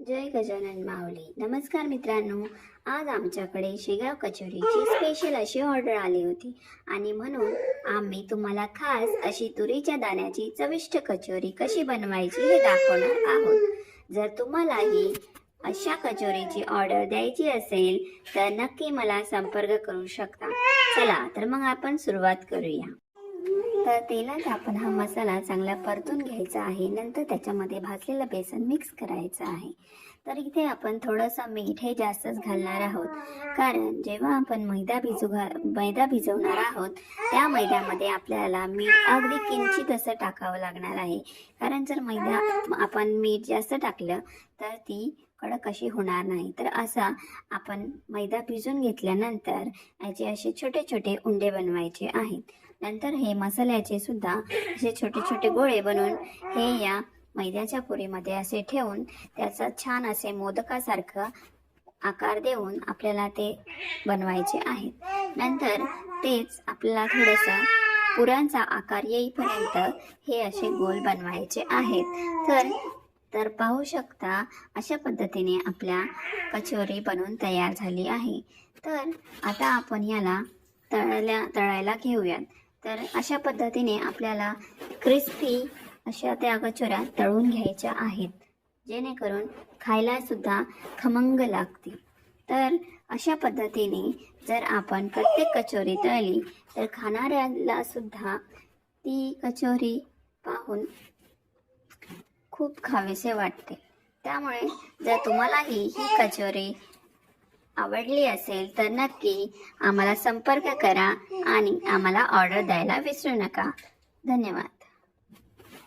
जय गजानन माऊली. नमस्कार मित्रांनो, आज आमच्याकडे शेगाव कचोरीची स्पेशल अशी ऑर्डर आली होती आणि म्हणून आम्ही तुम्हाला खास अशी तुरीच्या दाण्याची चविष्ट कचोरी कशी बनवायची हे दाखवणार आहोत. जर तुम्हालाही अशा कचोरीची ऑर्डर द्यायची असेल तर नक्की मला संपर्क करू शकता. चला तर मग आपण सुरुवात करूया. तर तेलात आपण हा मसाला चांगला परतून घ्यायचा आहे. नंतर त्याच्यामध्ये भाजलेलं बेसन मिक्स करायचं आहे. तर इथे आपण थोडंसं मीठ हे जास्तच घालणार आहोत, कारण जेव्हा आपण मैदा भिजवणार आहोत त्या मैद्यामध्ये आपल्याला मीठ अगदी किंचित असं टाकावं लागणार आहे. कारण जर आपण मीठ जास्त टाकलं तर ती कडक अशी होणार नाही. तर असा आपण मैदा भिजून घेतल्यानंतर याचे असे छोटे छोटे उंडे बनवायचे आहेत. नंतर हे मसाल्याचे सुद्धा असे छोटे छोटे गोळे बनवून हे या मैद्याच्या पुरीमध्ये असे ठेवून त्याचा छान असे मोदकासारखं आकार देऊन आपल्याला ते बनवायचे आहेत. नंतर तेच आपल्याला थोडंसं पुरांचा आकार येईपर्यंत हे असे गोल बनवायचे आहेत. तर पाहू शकता अशा पद्धतीने आपल्या कचोरी बनवून तयार झाली आहे. तर आता आपण याला तळायला घेऊयात. तर अशा पद्धतीने आपल्याला क्रिस्पी अशा त्या कचोऱ्या तळून घ्यायच्या आहेत, जेणेकरून खायला सुद्धा खमंग लागतील. तर अशा पद्धतीने जर आपण प्रत्येक कचोरी तळली तर खाणाऱ्याला सुद्धा ती कचोरी पाहून खूप खावीसे वाटते. त्यामुळे जर तुम्हालाही ही कचोरी आवडली असेल तर नक्की आम्हाला संपर्क करा आणि आम्हाला ऑर्डर द्यायला विसरू नका. धन्यवाद.